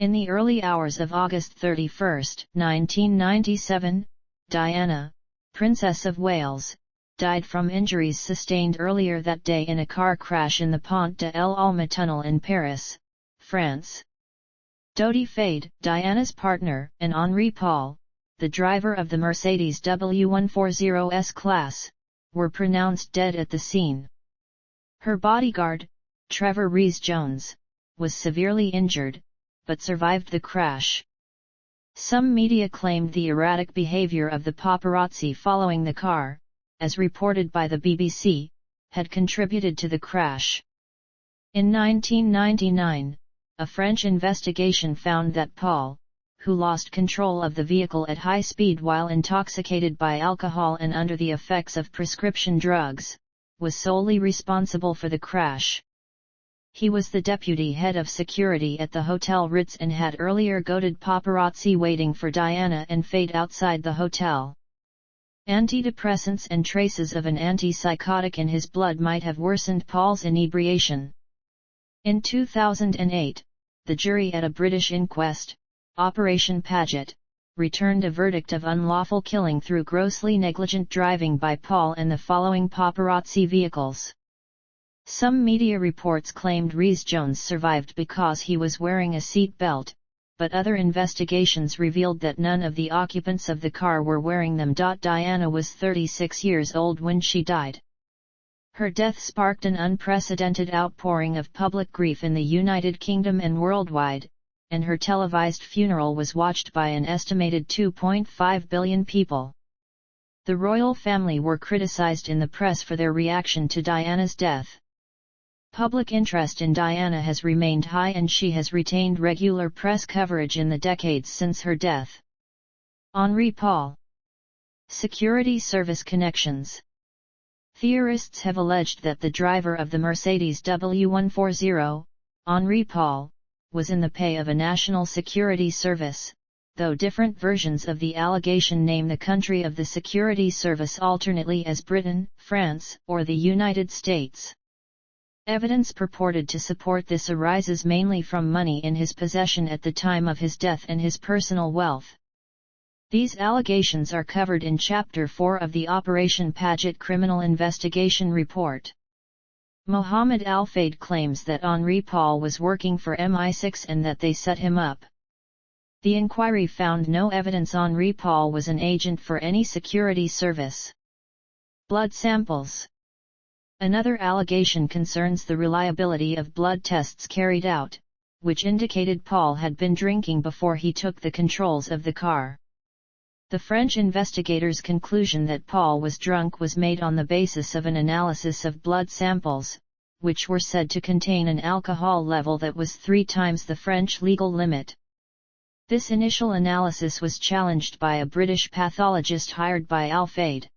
In the early hours of August 31, 1997, Diana, Princess of Wales, died from injuries sustained earlier that day in a car crash in the Pont de l'Alma tunnel in Paris, France. Dodi Fade, Diana's partner, and Henri Paul, the driver of the Mercedes W140 S-Class, were pronounced dead at the scene. Her bodyguard, Trevor Rees-Jones, was severely injured, but survived the crash. Some media claimed the erratic behavior of the paparazzi following the car, as reported by the BBC, had contributed to the crash. In 1999, a French investigation found that Paul, who lost control of the vehicle at high speed while intoxicated by alcohol and under the effects of prescription drugs, was solely responsible for the crash. He was the deputy head of security at the Hotel Ritz and had earlier goaded paparazzi waiting for Diana and Fade outside the hotel. Antidepressants and traces of an antipsychotic in his blood might have worsened Paul's inebriation. In 2008, the jury at a British inquest, Operation Paget, returned a verdict of unlawful killing through grossly negligent driving by Paul and the following paparazzi vehicles. Some media reports claimed Rees-Jones survived because he was wearing a seat belt, but other investigations revealed that none of the occupants of the car were wearing them. Diana was 36 years old when she died. Her death sparked an unprecedented outpouring of public grief in the United Kingdom and worldwide, and her televised funeral was watched by an estimated 2.5 billion people. The royal family were criticized in the press for their reaction to Diana's death. Public interest in Diana has remained high and she has retained regular press coverage in the decades since her death. Henri Paul. Security service connections. Theorists have alleged that the driver of the Mercedes W140, Henri Paul, was in the pay of a national security service, though different versions of the allegation name the country of the security service alternately as Britain, France, or the United States. Evidence purported to support this arises mainly from money in his possession at the time of his death and his personal wealth. These allegations are covered in Chapter 4 of the Operation Paget Criminal Investigation Report. Mohammed Al-Fayed claims that Henri Paul was working for MI6 and that they set him up. The inquiry found no evidence Henri Paul was an agent for any security service. Blood samples. Another allegation concerns the reliability of blood tests carried out, which indicated Paul had been drinking before he took the controls of the car. The French investigators' conclusion that Paul was drunk was made on the basis of an analysis of blood samples, which were said to contain an alcohol level that was 3 times the French legal limit. This initial analysis was challenged by a British pathologist hired by Al-Fayed.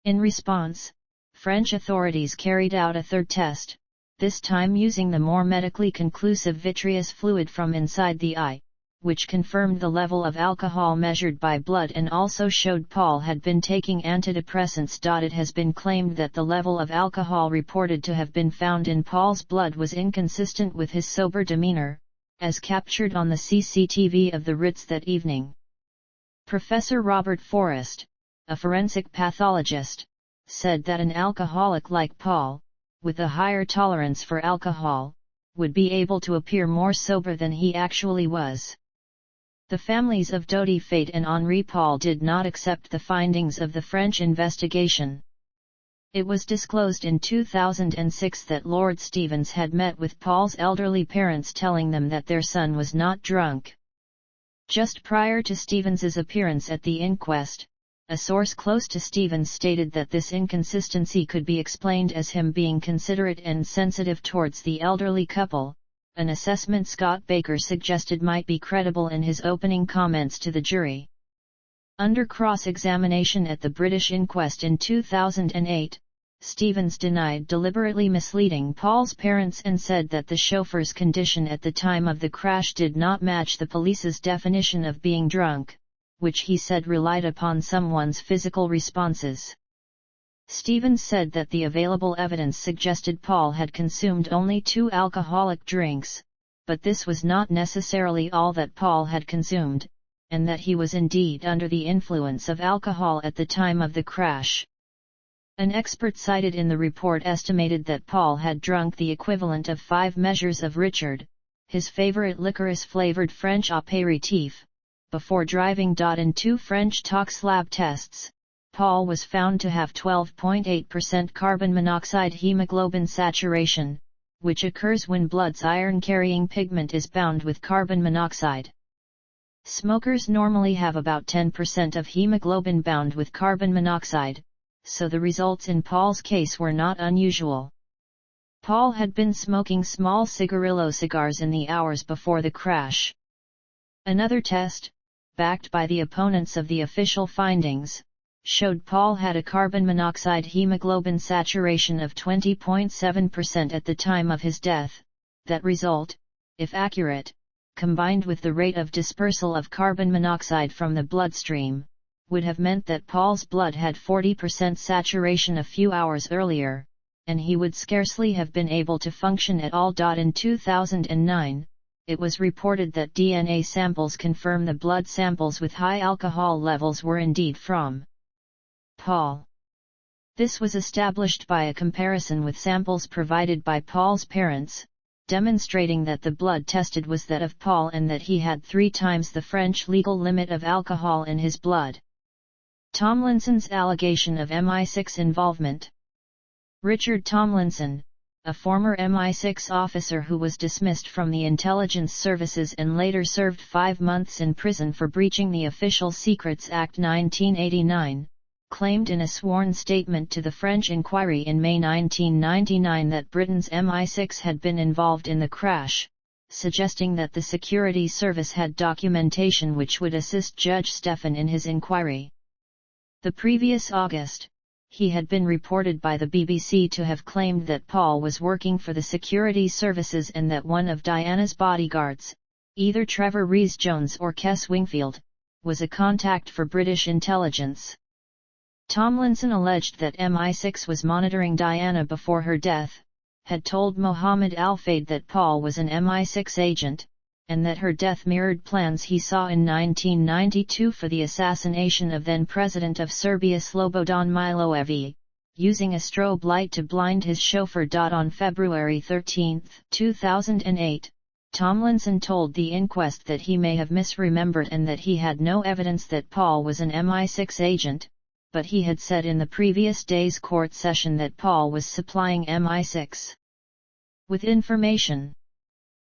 In response, French authorities carried out a third test, this time using the more medically conclusive vitreous fluid from inside the eye, which confirmed the level of alcohol measured by blood and also showed Paul had been taking antidepressants. It has been claimed that the level of alcohol reported to have been found in Paul's blood was inconsistent with his sober demeanor, as captured on the CCTV of the Ritz that evening. Professor Robert Forrest, a forensic pathologist, said that an alcoholic like Paul, with a higher tolerance for alcohol, would be able to appear more sober than he actually was. The families of Dodi Fade and Henri Paul did not accept the findings of the French investigation. It was disclosed in 2006 that Lord Stevens had met with Paul's elderly parents telling them that their son was not drunk. Just prior to Stevens's appearance at the inquest, a source close to Stevens stated that this inconsistency could be explained as him being considerate and sensitive towards the elderly couple, an assessment Scott Baker suggested might be credible in his opening comments to the jury. Under cross-examination at the British inquest in 2008, Stevens denied deliberately misleading Paul's parents and said that the chauffeur's condition at the time of the crash did not match the police's definition of being drunk, which he said relied upon someone's physical responses. Stevens said that the available evidence suggested Paul had consumed only 2 alcoholic drinks, but this was not necessarily all that Paul had consumed, and that he was indeed under the influence of alcohol at the time of the crash. An expert cited in the report estimated that Paul had drunk the equivalent of 5 measures of Richard, his favorite licorice-flavored French apéritif, before driving. In 2 French tox lab tests, Paul was found to have 12.8% carbon monoxide hemoglobin saturation, which occurs when blood's iron-carrying pigment is bound with carbon monoxide. Smokers normally have about 10% of hemoglobin bound with carbon monoxide, so the results in Paul's case were not unusual. Paul had been smoking small cigarillo cigars in the hours before the crash. Another test, backed by the opponents of the official findings, showed Paul had a carbon monoxide hemoglobin saturation of 20.7% at the time of his death. That result, if accurate, combined with the rate of dispersal of carbon monoxide from the bloodstream, would have meant that Paul's blood had 40% saturation a few hours earlier, and he would scarcely have been able to function at all. In 2009, it was reported that DNA samples confirm the blood samples with high alcohol levels were indeed from Paul. This was established by a comparison with samples provided by Paul's parents, demonstrating that the blood tested was that of Paul and that he had 3 times the French legal limit of alcohol in his blood. Tomlinson's allegation of MI6 involvement. Richard Tomlinson, a former MI6 officer who was dismissed from the intelligence services and later served 5 months in prison for breaching the Official Secrets Act 1989, claimed in a sworn statement to the French Inquiry in May 1999 that Britain's MI6 had been involved in the crash, suggesting that the security service had documentation which would assist Judge Stephan in his inquiry. The previous August, he had been reported by the BBC to have claimed that Paul was working for the security services and that one of Diana's bodyguards, either Trevor Rees-Jones or Kes Wingfield, was a contact for British intelligence. Tomlinson alleged that MI6 was monitoring Diana before her death, had told Mohammed Al-Fayed that Paul was an MI6 agent, and that her death mirrored plans he saw in 1992 for the assassination of then-President of Serbia Slobodan Milosevic, using a strobe light to blind his chauffeur. On February 13, 2008, Tomlinson told the inquest that he may have misremembered and that he had no evidence that Paul was an MI6 agent, but he had said in the previous day's court session that Paul was supplying MI6 with information.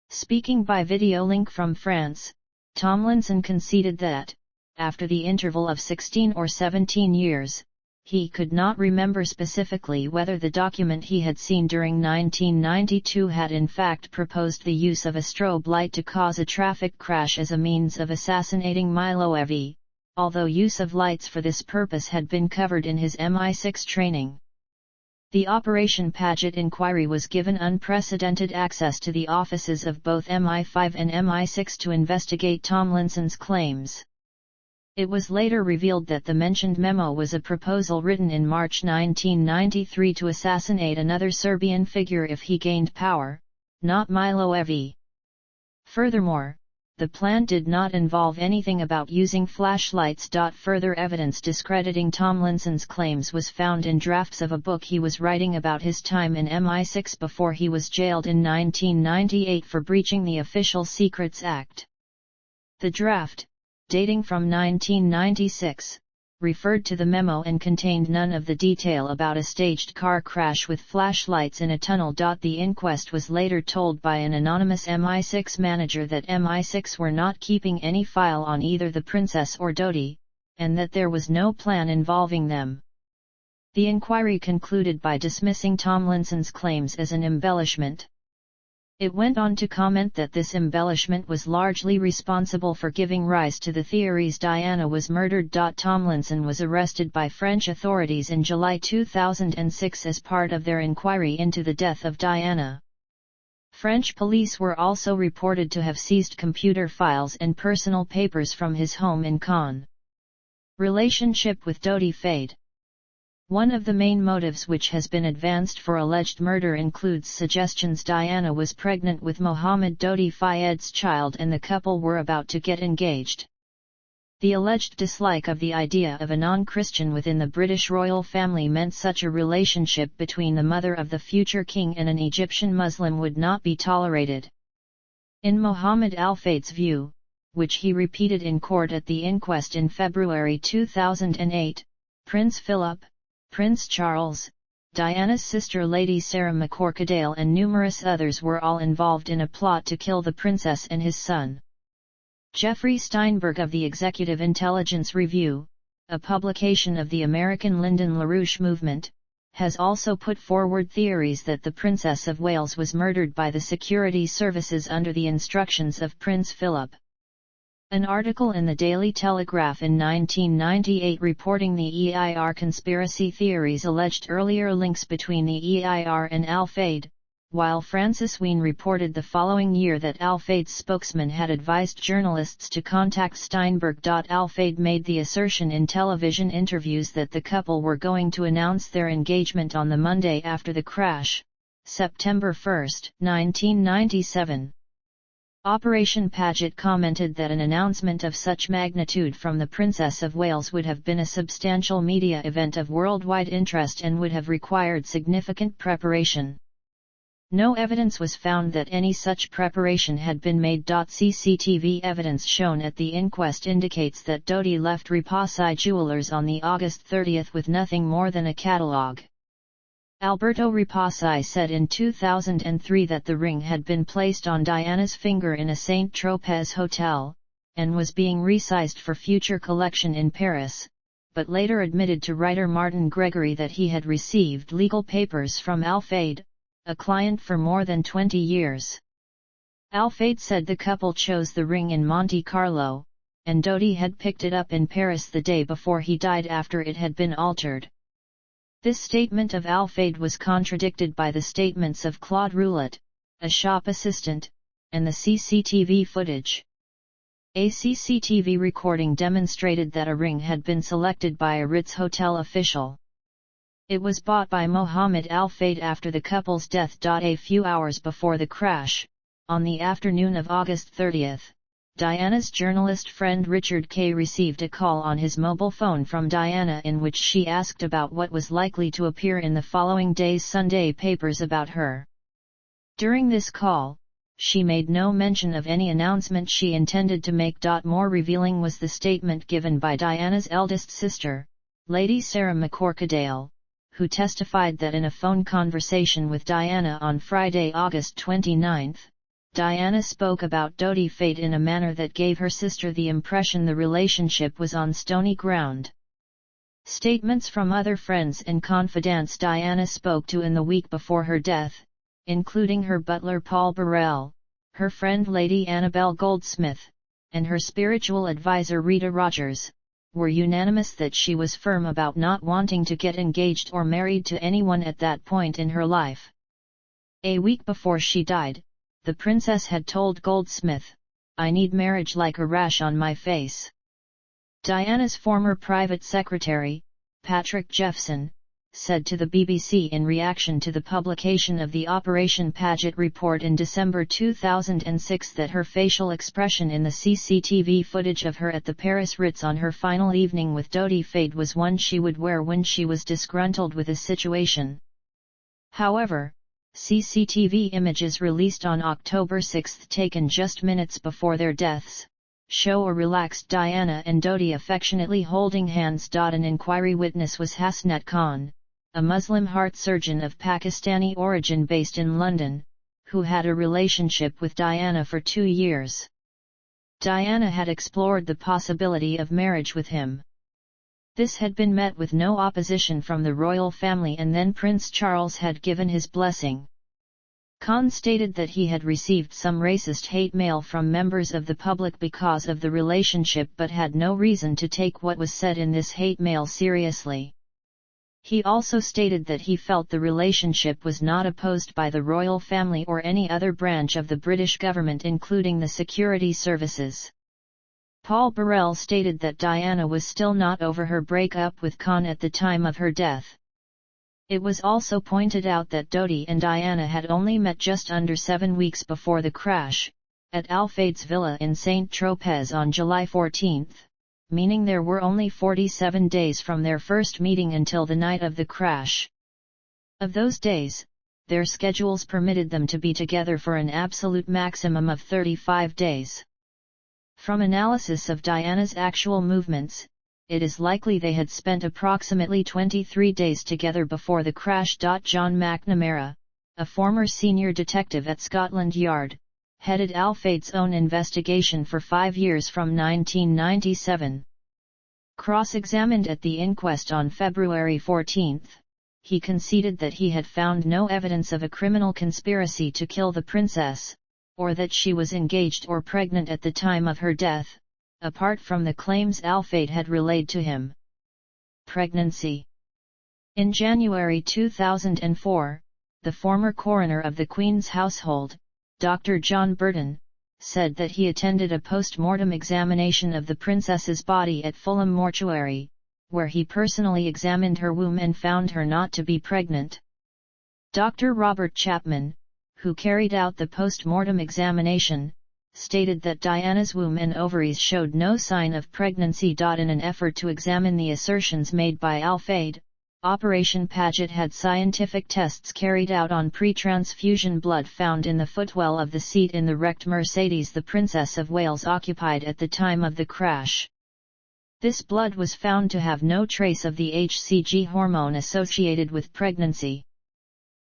Speaking by video link from France, Tomlinson conceded that, after the interval of 16 or 17 years, he could not remember specifically whether the document he had seen during 1992 had in fact proposed the use of a strobe light to cause a traffic crash as a means of assassinating Milosevic, although use of lights for this purpose had been covered in his MI6 training. The Operation Paget inquiry was given unprecedented access to the offices of both MI5 and MI6 to investigate Tomlinson's claims. It was later revealed that the mentioned memo was a proposal written in March 1993 to assassinate another Serbian figure if he gained power, not Milosevic. Furthermore, the plan did not involve anything about using flashlights. Further evidence discrediting Tomlinson's claims was found in drafts of a book he was writing about his time in MI6 before he was jailed in 1998 for breaching the Official Secrets Act. The draft, dating from 1996, referred to the memo and contained none of the detail about a staged car crash with flashlights in a tunnel. The inquest was later told by an anonymous MI6 manager that MI6 were not keeping any file on either the Princess or Dodi, and that there was no plan involving them. The inquiry concluded by dismissing Tomlinson's claims as an embellishment. It went on to comment that this embellishment was largely responsible for giving rise to the theories Diana was murdered. Tomlinson was arrested by French authorities in July 2006 as part of their inquiry into the death of Diana. French police were also reported to have seized computer files and personal papers from his home in Caen. Relationship with Dodi Fayed. One of the main motives which has been advanced for alleged murder includes suggestions Diana was pregnant with Mohammed Dodi Fayed's child and the couple were about to get engaged. The alleged dislike of the idea of a non-Christian within the British royal family meant such a relationship between the mother of the future king and an Egyptian Muslim would not be tolerated. In Mohammed Al Fayed's view, which he repeated in court at the inquest in February 2008, Prince Philip, Prince Charles, Diana's sister Lady Sarah McCorquodale and numerous others were all involved in a plot to kill the princess and his son. Jeffrey Steinberg of the Executive Intelligence Review, a publication of the American Lyndon LaRouche movement, has also put forward theories that the Princess of Wales was murdered by the security services under the instructions of Prince Philip. An article in the Daily Telegraph in 1998 reporting the EIR conspiracy theories alleged earlier links between the EIR and Al Fayed, while Francis Wheen reported the following year that Al Fayed's spokesman had advised journalists to contact Steinberg. Al Fayed made the assertion in television interviews that the couple were going to announce their engagement on the Monday after the crash, September 1, 1997. Operation Paget commented that an announcement of such magnitude from the Princess of Wales would have been a substantial media event of worldwide interest and would have required significant preparation. No evidence was found that any such preparation had been made. CCTV evidence shown at the inquest indicates that Dodi left Repassi Jewelers on the August 30 with nothing more than a catalogue. Alberto Repassi said in 2003 that the ring had been placed on Diana's finger in a Saint-Tropez hotel, and was being resized for future collection in Paris, but later admitted to writer Martin Gregory that he had received legal papers from Al Fayed, a client for more than 20 years. Al Fayed said the couple chose the ring in Monte Carlo, and Dodi had picked it up in Paris the day before he died after it had been altered. This statement of Al Fayed was contradicted by the statements of Claude Roulette, a shop assistant, and the CCTV footage. A CCTV recording demonstrated that a ring had been selected by a Ritz hotel official. It was bought by Mohammed Al Fayed after the couple's death. A few hours before the crash, on the afternoon of August 30, Diana's journalist friend Richard Kay received a call on his mobile phone from Diana in which she asked about what was likely to appear in the following day's Sunday papers about her. During this call, she made no mention of any announcement she intended to make. More revealing was the statement given by Diana's eldest sister, Lady Sarah McCorquodale, who testified that in a phone conversation with Diana on Friday, August 29, Diana spoke about Dodi Fayed in a manner that gave her sister the impression the relationship was on stony ground. Statements from other friends and confidants Diana spoke to in the week before her death, including her butler Paul Burrell, her friend Lady Annabel Goldsmith, and her spiritual advisor Rita Rogers, were unanimous that she was firm about not wanting to get engaged or married to anyone at that point in her life. A week before she died, the princess had told Goldsmith, "I need marriage like a rash on my face." Diana's former private secretary, Patrick Jeffson, said to the BBC in reaction to the publication of the Operation Paget report in December 2006 that her facial expression in the CCTV footage of her at the Paris Ritz on her final evening with Dodi Fayed was one she would wear when she was disgruntled with a situation. However, CCTV images released on October 6 taken just minutes before their deaths, show a relaxed Diana and Dodi affectionately holding hands. An inquiry witness was Hasnat Khan, a Muslim heart surgeon of Pakistani origin based in London, who had a relationship with Diana for 2 years. Diana had explored the possibility of marriage with him. This had been met with no opposition from the royal family, and then Prince Charles had given his blessing. Khan stated that he had received some racist hate mail from members of the public because of the relationship but had no reason to take what was said in this hate mail seriously. He also stated that he felt the relationship was not opposed by the royal family or any other branch of the British government, including the security services. Paul Burrell stated that Diana was still not over her breakup with Con at the time of her death. It was also pointed out that Dodi and Diana had only met just under 7 weeks before the crash, at Alfade's villa in Saint-Tropez on July 14, meaning there were only 47 days from their first meeting until the night of the crash. Of those days, their schedules permitted them to be together for an absolute maximum of 35 days. From analysis of Diana's actual movements, it is likely they had spent approximately 23 days together before the crash. John McNamara, a former senior detective at Scotland Yard, headed Alfade's own investigation for 5 years from 1997. Cross-examined at the inquest on February 14, he conceded that he had found no evidence of a criminal conspiracy to kill the princess, or that she was engaged or pregnant at the time of her death, apart from the claims Alfade had relayed to him. Pregnancy. In January 2004, the former coroner of the Queen's household, Dr. John Burton, said that he attended a post-mortem examination of the princess's body at Fulham Mortuary, where he personally examined her womb and found her not to be pregnant. Dr. Robert Chapman, who carried out the post-mortem examination, stated that Diana's womb and ovaries showed no sign of pregnancy. In an effort to examine the assertions made by Alfade, Operation Paget had scientific tests carried out on pre-transfusion blood found in the footwell of the seat in the wrecked Mercedes the Princess of Wales occupied at the time of the crash. This blood was found to have no trace of the HCG hormone associated with pregnancy.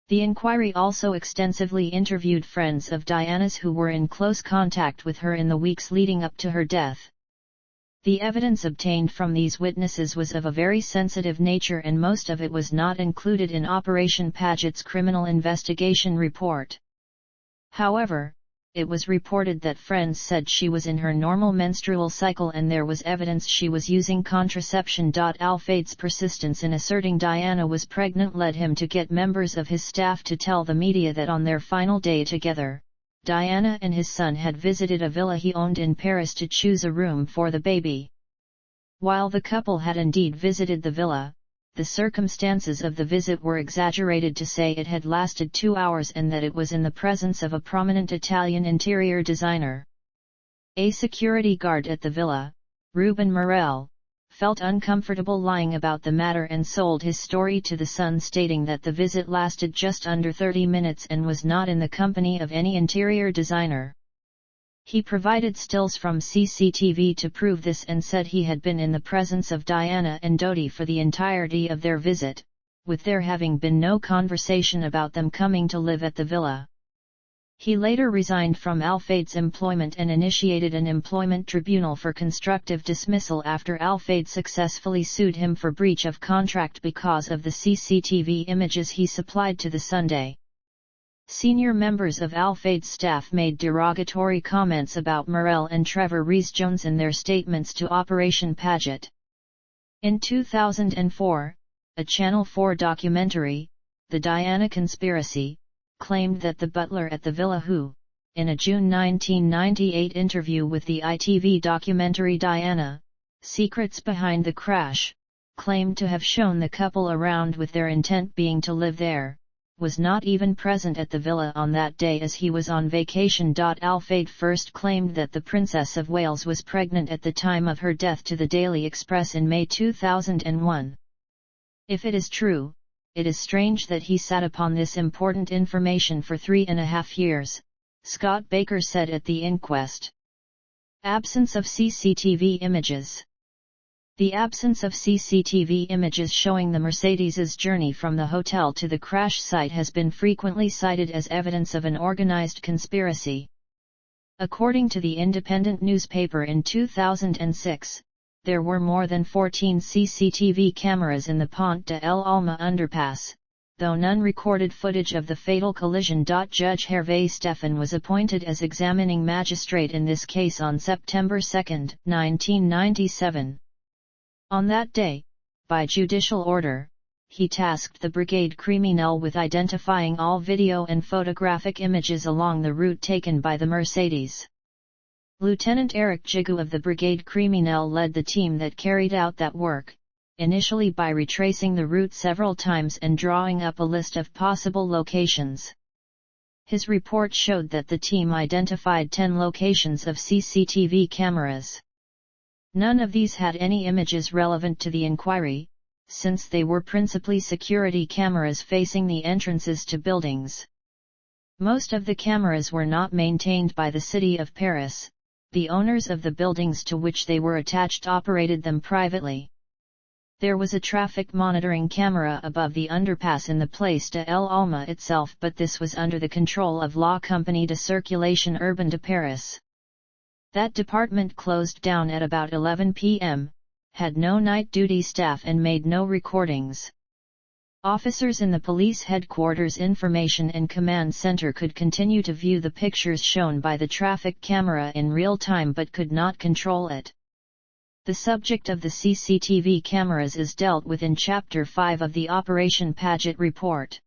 The inquiry also extensively interviewed friends of Diana's who were in close contact with her in the weeks leading up to her death. The evidence obtained from these witnesses was of a very sensitive nature and most of it was not included in Operation Paget's criminal investigation report. However, it was reported that friends said she was in her normal menstrual cycle and there was evidence she was using contraception. Alfade's persistence in asserting Diana was pregnant led him to get members of his staff to tell the media that on their final day together, Diana and his son had visited a villa he owned in Paris to choose a room for the baby. While the couple had indeed visited the villa, the circumstances of the visit were exaggerated to say it had lasted 2 hours and that it was in the presence of a prominent Italian interior designer. A security guard at the villa, Ruben Morel, felt uncomfortable lying about the matter and sold his story to the Sun, stating that the visit lasted just under 30 minutes and was not in the company of any interior designer. He provided stills from CCTV to prove this and said he had been in the presence of Diana and Dodi for the entirety of their visit, with there having been no conversation about them coming to live at the villa. He later resigned from Alfade's employment and initiated an employment tribunal for constructive dismissal after Alfade successfully sued him for breach of contract because of the CCTV images he supplied to the Sunday. Senior members of Alfade's staff made derogatory comments about Morel and Trevor Rees-Jones in their statements to Operation Paget. In 2004, a Channel 4 documentary, The Diana Conspiracy, claimed that the butler at the villa who, in a June 1998 interview with the ITV documentary Diana, Secrets Behind the Crash, claimed to have shown the couple around with their intent being to live there, was not even present at the villa on that day as he was on vacation. Alfade first claimed that the Princess of Wales was pregnant at the time of her death to the Daily Express in May 2001. If it is true, it is strange that he sat upon this important information for 3.5 years, Scott Baker said at the inquest. Absence of CCTV images. The absence of CCTV images showing the Mercedes's journey from the hotel to the crash site has been frequently cited as evidence of an organized conspiracy. According to the Independent newspaper in 2006, there were more than 14 CCTV cameras in the Pont de El Alma underpass, though none recorded footage of the fatal collision. Judge Hervé Stephan was appointed as examining magistrate in this case on September 2, 1997. On that day, by judicial order, he tasked the Brigade Criminelle with identifying all video and photographic images along the route taken by the Mercedes. Lieutenant Eric Gigoux of the Brigade Criminelle led the team that carried out that work, initially by retracing the route several times and drawing up a list of possible locations. His report showed that the team identified 10 locations of CCTV cameras. None of these had any images relevant to the inquiry, since they were principally security cameras facing the entrances to buildings. Most of the cameras were not maintained by the city of Paris. The owners of the buildings to which they were attached operated them privately. There was a traffic monitoring camera above the underpass in the Place de l'Alma itself, but this was under the control of La Compagnie de Circulation Urbaine de Paris. That department closed down at about 11 p.m., had no night duty staff and made no recordings. Officers in the police headquarters information and command center could continue to view the pictures shown by the traffic camera in real time but could not control it. The subject of the CCTV cameras is dealt with in Chapter 5 of the Operation Paget report.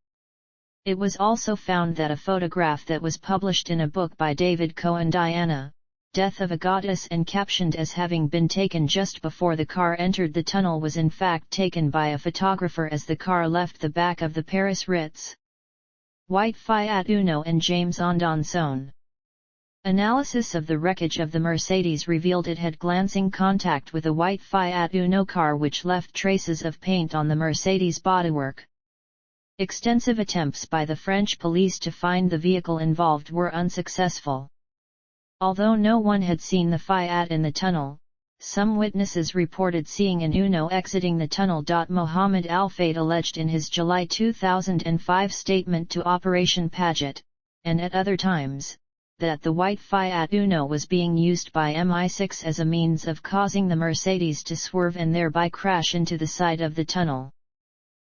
It was also found that a photograph that was published in a book by David Cohen, Diana, Death of a Goddess, and captioned as having been taken just before the car entered the tunnel, was in fact taken by a photographer as the car left the back of the Paris Ritz. White Fiat Uno and James Andonson. Analysis of the wreckage of the Mercedes revealed it had glancing contact with a white Fiat Uno car which left traces of paint on the Mercedes bodywork. Extensive attempts by the French police to find the vehicle involved were unsuccessful. Although no one had seen the Fiat in the tunnel, some witnesses reported seeing an Uno exiting the tunnel. Mohamed Al-Fayed alleged in his July 2005 statement to Operation Paget, and at other times, that the white Fiat Uno was being used by MI6 as a means of causing the Mercedes to swerve and thereby crash into the side of the tunnel.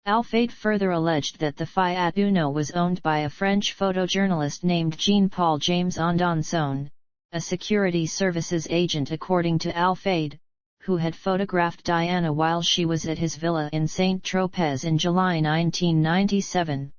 Al-Fayed further alleged that the Fiat Uno was owned by a French photojournalist named Jean-Paul James Andonson, a security services agent according to Al-Fayed, who had photographed Diana while she was at his villa in Saint-Tropez in July 1997.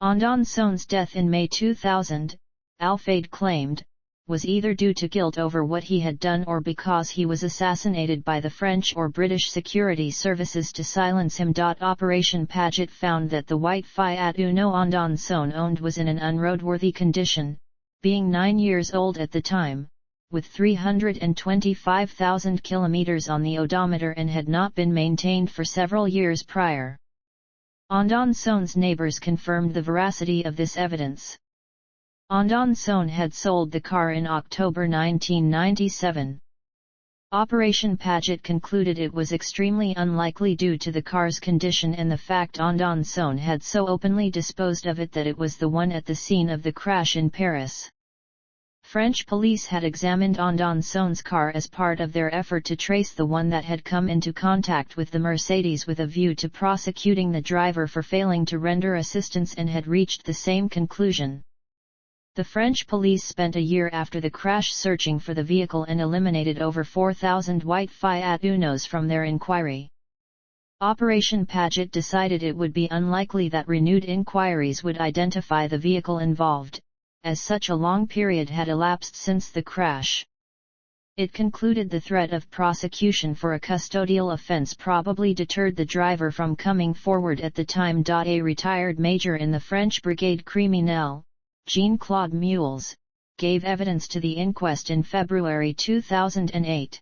Andonson's death in May 2000, Al-Fayed claimed, was either due to guilt over what he had done or because he was assassinated by the French or British security services to silence him. Operation Paget found that the white Fiat Uno Andonson owned was in an unroadworthy condition, being 9 years old at the time, with 325,000 kilometers on the odometer, and had not been maintained for several years prior. Andonson's neighbors confirmed the veracity of this evidence. Andonson had sold the car in October 1997. Operation Paget concluded it was extremely unlikely due to the car's condition and the fact Andonson had so openly disposed of it that it was the one at the scene of the crash in Paris. French police had examined Andonson's car as part of their effort to trace the one that had come into contact with the Mercedes with a view to prosecuting the driver for failing to render assistance, and had reached the same conclusion. The French police spent a year after the crash searching for the vehicle and eliminated over 4,000 white Fiat Unos from their inquiry. Operation Paget decided it would be unlikely that renewed inquiries would identify the vehicle involved, as such a long period had elapsed since the crash. It concluded the threat of prosecution for a custodial offense probably deterred the driver from coming forward at the time. A retired major in the French Brigade Criminelle, Jean-Claude Mules, gave evidence to the inquest in February 2008.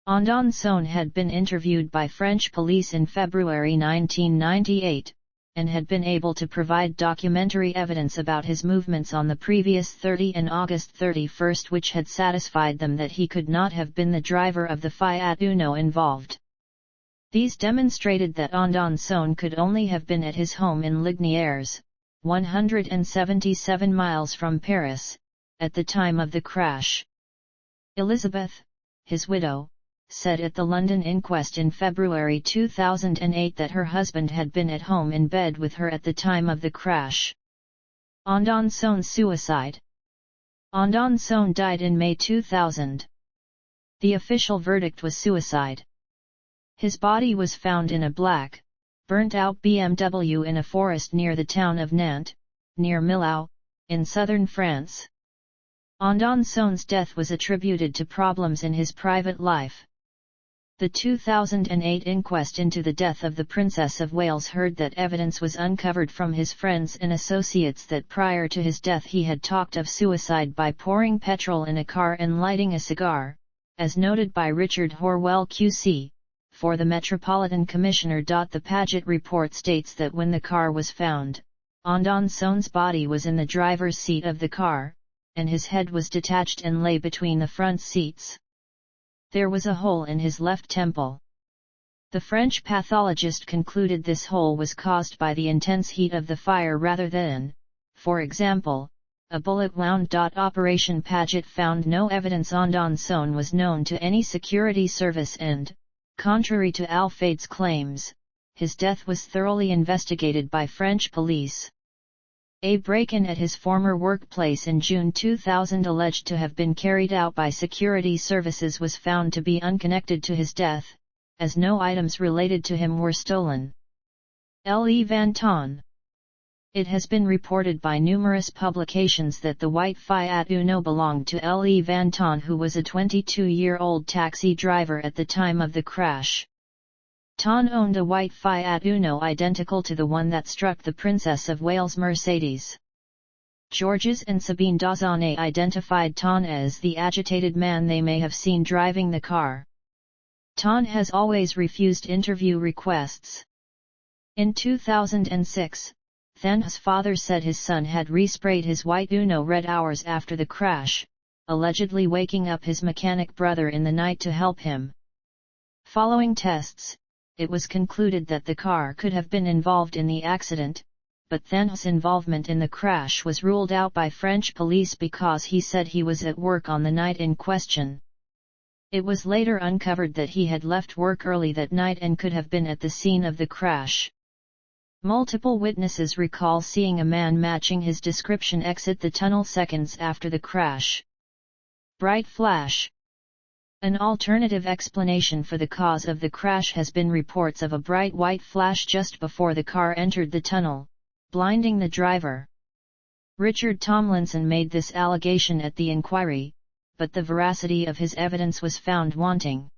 Andonson had been interviewed by French police in February 1998, and had been able to provide documentary evidence about his movements on the previous 30 and August 31, which had satisfied them that he could not have been the driver of the Fiat Uno involved. These demonstrated that Andonson could only have been at his home in Lignières, 177 miles from Paris, at the time of the crash. Elizabeth, his widow, said at the London inquest in February 2008 that her husband had been at home in bed with her at the time of the crash. Andonson's suicide. Andonson died in May 2000. The official verdict was suicide. His body was found in a black, burnt-out BMW in a forest near the town of Nantes, near Millau, in southern France. Anderson's death was attributed to problems in his private life. The 2008 inquest into the death of the Princess of Wales heard that evidence was uncovered from his friends and associates that prior to his death he had talked of suicide by pouring petrol in a car and lighting a cigar, as noted by Richard Horwell QC, for the Metropolitan Commissioner. The Paget report states that when the car was found, Anderson's body was in the driver's seat of the car, and his head was detached and lay between the front seats. There was a hole in his left temple. The French pathologist concluded this hole was caused by the intense heat of the fire rather than, for example, a bullet wound. Operation Paget found no evidence Anderson was known to any security service and, contrary to Alfade's claims, his death was thoroughly investigated by French police. A break-in at his former workplace in June 2000 alleged to have been carried out by security services was found to be unconnected to his death, as no items related to him were stolen. Le Vanton. It has been reported by numerous publications that the white Fiat Uno belonged to Le Vanton, who was a 22-year-old taxi driver at the time of the crash. Ton owned a white Fiat Uno identical to the one that struck the Princess of Wales Mercedes. Georges and Sabine Dazane identified Ton as the agitated man they may have seen driving the car. Ton has always refused interview requests. In 2006, Than's father said his son had resprayed his white Uno red hours after the crash, allegedly waking up his mechanic brother in the night to help him. Following tests, it was concluded that the car could have been involved in the accident, but Than's involvement in the crash was ruled out by French police because he said he was at work on the night in question. It was later uncovered that he had left work early that night and could have been at the scene of the crash. Multiple witnesses recall seeing a man matching his description exit the tunnel seconds after the crash. Bright flash. An alternative explanation for the cause of the crash has been reports of a bright white flash just before the car entered the tunnel, blinding the driver. Richard Tomlinson made this allegation at the inquiry, but the veracity of his evidence was found wanting.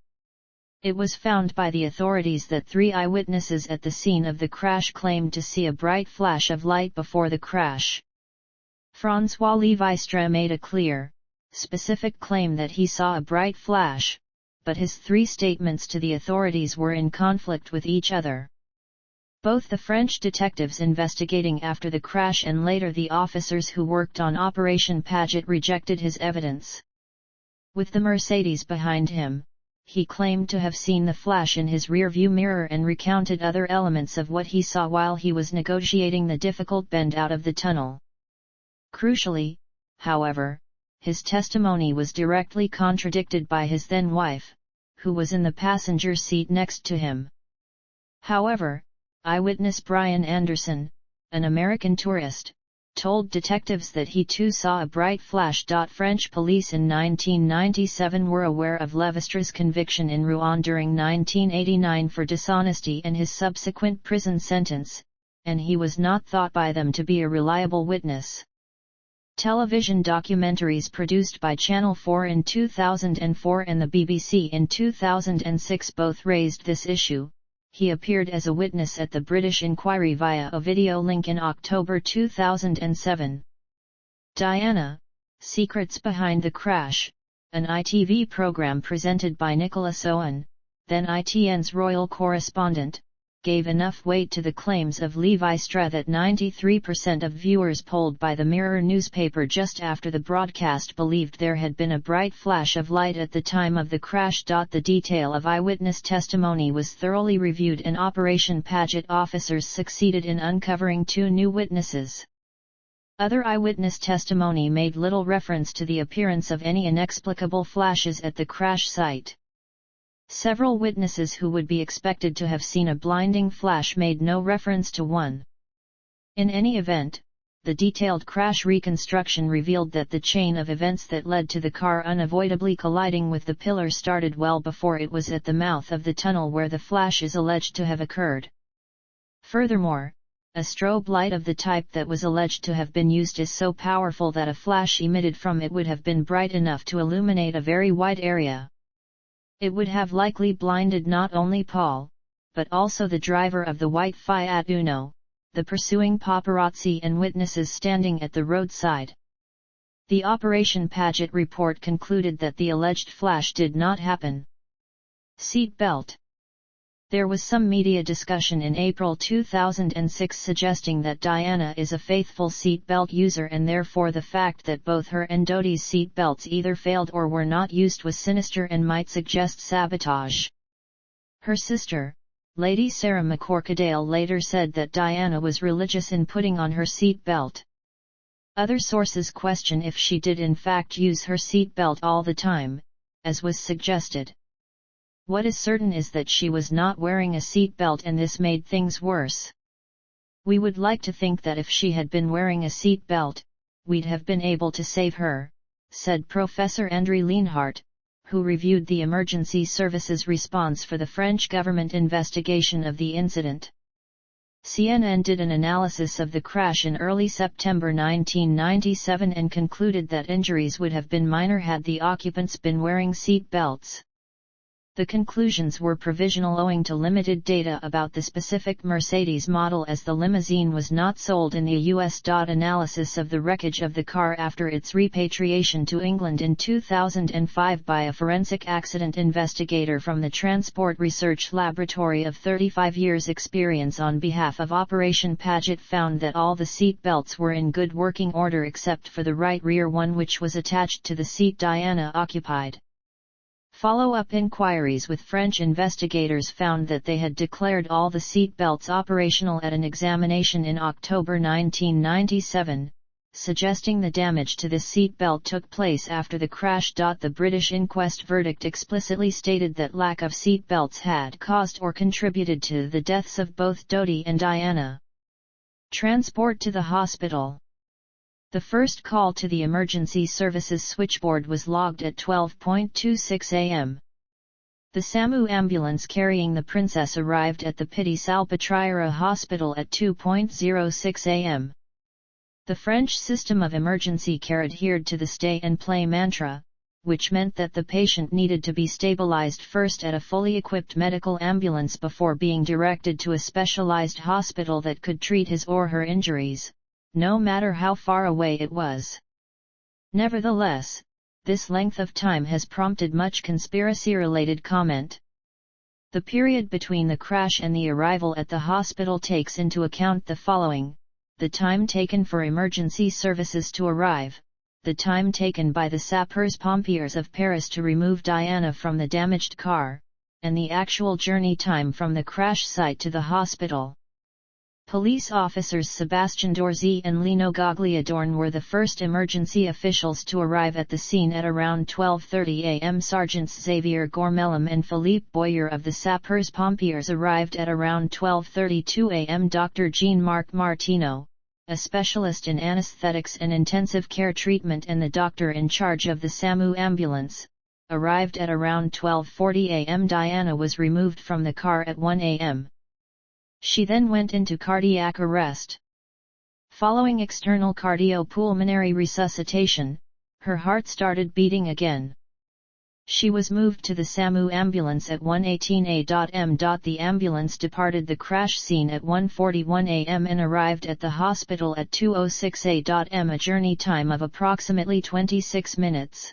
It was found by the authorities that 3 eyewitnesses at the scene of the crash claimed to see a bright flash of light before the crash. François Levi-Strauss made a clear, specific claim that he saw a bright flash, but his 3 statements to the authorities were in conflict with each other. Both the French detectives investigating after the crash and later the officers who worked on Operation Paget rejected his evidence. With the Mercedes behind him, he claimed to have seen the flash in his rearview mirror and recounted other elements of what he saw while he was negotiating the difficult bend out of the tunnel. Crucially, however, his testimony was directly contradicted by his then-wife, who was in the passenger seat next to him. However, eyewitness Brian Anderson, an American tourist, told detectives that he too saw a bright flash. French police in 1997 were aware of Lévestre's conviction in Rouen during 1989 for dishonesty and his subsequent prison sentence, and he was not thought by them to be a reliable witness. Television documentaries produced by Channel 4 in 2004 and the BBC in 2006 both raised this issue. He appeared as a witness at the British inquiry via a video link in October 2007. Diana, Secrets Behind the Crash, an ITV program presented by Nicholas Owen, then ITN's royal correspondent, gave enough weight to the claims of Levi-Strauss that 93% of viewers polled by the Mirror newspaper just after the broadcast believed there had been a bright flash of light at the time of the crash. The detail of eyewitness testimony was thoroughly reviewed and Operation Paget officers succeeded in uncovering 2 new witnesses. Other eyewitness testimony made little reference to the appearance of any inexplicable flashes at the crash site. Several witnesses who would be expected to have seen a blinding flash made no reference to one. In any event, the detailed crash reconstruction revealed that the chain of events that led to the car unavoidably colliding with the pillar started well before it was at the mouth of the tunnel where the flash is alleged to have occurred. Furthermore, a strobe light of the type that was alleged to have been used is so powerful that a flash emitted from it would have been bright enough to illuminate a very wide area. It would have likely blinded not only Paul, but also the driver of the white Fiat Uno, the pursuing paparazzi and witnesses standing at the roadside. The Operation Paget report concluded that the alleged flash did not happen. Seat belt. There was some media discussion in April 2006 suggesting that Diana is a faithful seat belt user, and therefore the fact that both her and Dodi's seat belts either failed or were not used was sinister and might suggest sabotage. Her sister, Lady Sarah McCorquodale, later said that Diana was religious in putting on her seat belt. Other sources question if she did in fact use her seat belt all the time, as was suggested. What is certain is that she was not wearing a seat belt, and this made things worse. We would like to think that if she had been wearing a seat belt, we'd have been able to save her, said Professor André Lienhart, who reviewed the emergency services response for the French government investigation of the incident. CNN did an analysis of the crash in early September 1997 and concluded that injuries would have been minor had the occupants been wearing seat belts. The conclusions were provisional owing to limited data about the specific Mercedes model, as the limousine was not sold in the US. Analysis of the wreckage of the car after its repatriation to England in 2005 by a forensic accident investigator from the Transport Research Laboratory of 35 years' experience on behalf of Operation Paget found that all the seat belts were in good working order except for the right rear one, which was attached to the seat Diana occupied. Follow-up inquiries with French investigators found that they had declared all the seat belts operational at an examination in October 1997, suggesting the damage to the seat belt took place after the crash. The British inquest verdict explicitly stated that lack of seat belts had caused or contributed to the deaths of both Dodi and Diana. Transport to the hospital. The first call to the emergency services switchboard was logged at 12:26 a.m. The SAMU ambulance carrying the princess arrived at the Pitti Salpêtrière hospital at 2:06 a.m. The French system of emergency care adhered to the stay and play mantra, which meant that the patient needed to be stabilized first at a fully equipped medical ambulance before being directed to a specialized hospital that could treat his or her injuries, no matter how far away it was. Nevertheless, this length of time has prompted much conspiracy-related comment. The period between the crash and the arrival at the hospital takes into account the following: the time taken for emergency services to arrive, the time taken by the sapeurs-pompiers of Paris to remove Diana from the damaged car, and the actual journey time from the crash site to the hospital. Police officers Sebastian Dorzy and Lino Gagliadorn were the first emergency officials to arrive at the scene at around 12:30 a.m. Sergeants Xavier Gourmelin and Philippe Boyer of the sapeurs-pompiers arrived at around 12:32 a.m. Dr. Jean-Marc Martino, a specialist in anesthetics and intensive care treatment and the doctor in charge of the SAMU ambulance, arrived at around 12:40 a.m. Diana was removed from the car at 1 a.m. She then went into cardiac arrest. Following external cardiopulmonary resuscitation, her heart started beating again. She was moved to the SAMU ambulance at 1:18 a.m. The ambulance departed the crash scene at 1:41 a.m. and arrived at the hospital at 2:06 a.m. a journey time of approximately 26 minutes.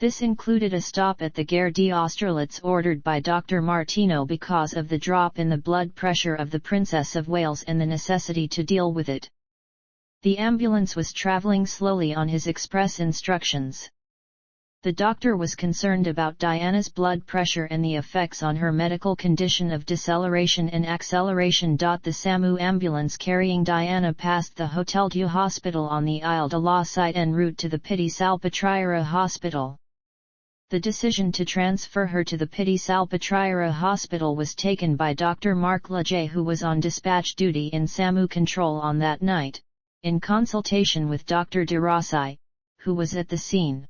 This included a stop at the Gare d'Austerlitz ordered by Dr. Martino because of the drop in the blood pressure of the Princess of Wales and the necessity to deal with it. The ambulance was travelling slowly on his express instructions. The doctor was concerned about Diana's blood pressure and the effects on her medical condition of deceleration and acceleration. The SAMU ambulance carrying Diana passed the Hôtel Dieu Hospital on the Isle de la Cité en route to the Pitti Salpêtrière hospital. The decision to transfer her to the Pitti Salpêtrière hospital was taken by Dr. Marc Leger, who was on dispatch duty in SAMU control on that night, in consultation with Dr. de Rossi, who was at the scene.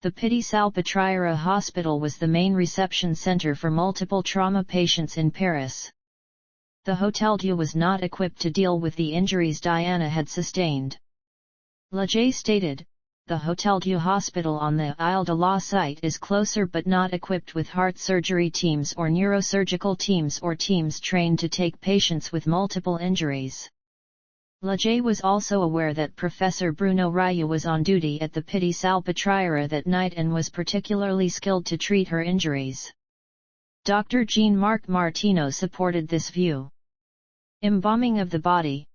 The Pitti Salpêtrière hospital was the main reception center for multiple trauma patients in Paris. The Hotel Dieu was not equipped to deal with the injuries Diana had sustained. Leger stated, "The Hotel Dieu hospital on the Ile de la site is closer but not equipped with heart surgery teams or neurosurgical teams or teams trained to take patients with multiple injuries." Leger was also aware that Professor Bruno Rioux was on duty at the Petit Salpêtrière that night and was particularly skilled to treat her injuries. Dr. Jean-Marc Martineau supported this view. Embalming of the body.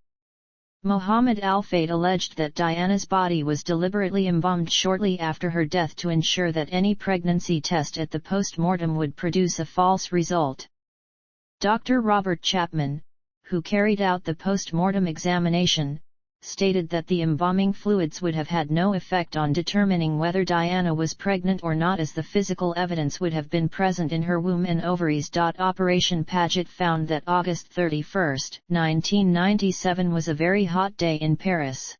Mohammed Al-Fayed alleged that Diana's body was deliberately embalmed shortly after her death to ensure that any pregnancy test at the post-mortem would produce a false result. Dr. Robert Chapman, who carried out the post-mortem examination, stated that the embalming fluids would have had no effect on determining whether Diana was pregnant or not, as the physical evidence would have been present in her womb and ovaries. Operation Paget found that August 31, 1997 was a very hot day in Paris.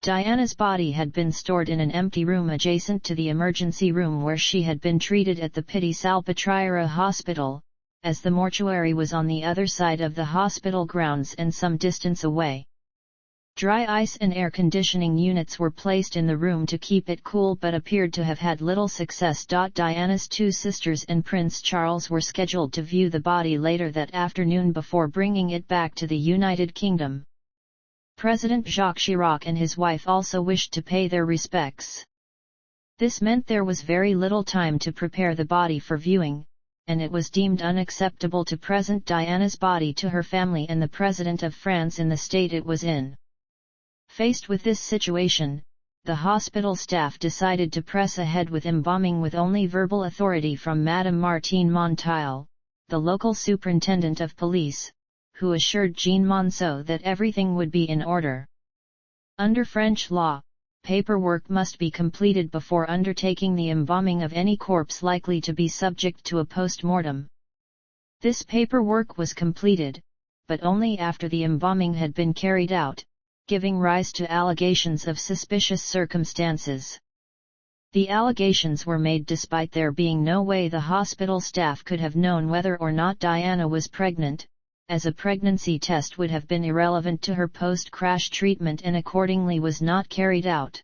Diana's body had been stored in an empty room adjacent to the emergency room where she had been treated at the Petit Salpêtrière hospital, as the mortuary was on the other side of the hospital grounds and some distance away. Dry ice and air conditioning units were placed in the room to keep it cool but appeared to have had little success. Diana's two sisters and Prince Charles were scheduled to view the body later that afternoon before bringing it back to the United Kingdom. President Jacques Chirac and his wife also wished to pay their respects. This meant there was very little time to prepare the body for viewing, and it was deemed unacceptable to present Diana's body to her family and the President of France in the state it was in. Faced with this situation, the hospital staff decided to press ahead with embalming with only verbal authority from Madame Martine Monteil, the local superintendent of police, who assured Jean Monceau that everything would be in order. Under French law, paperwork must be completed before undertaking the embalming of any corpse likely to be subject to a post-mortem. This paperwork was completed, but only after the embalming had been carried out, giving rise to allegations of suspicious circumstances. The allegations were made despite there being no way the hospital staff could have known whether or not Diana was pregnant, as a pregnancy test would have been irrelevant to her post-crash treatment and accordingly was not carried out.